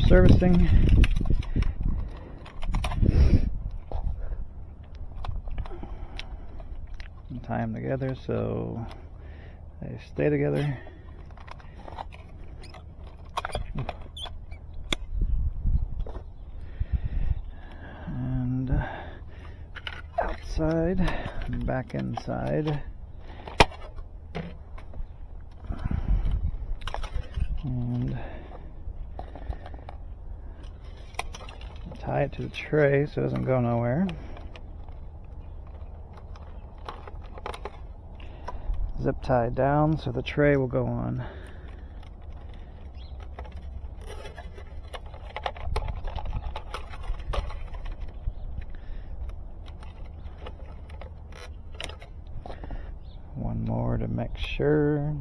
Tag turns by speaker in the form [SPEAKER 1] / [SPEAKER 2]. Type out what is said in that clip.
[SPEAKER 1] servicing. And tie them together so they stay together. And outside and back inside. And tie it to the tray so it doesn't go nowhere. Zip tie down so the tray will go on. One more to make sure.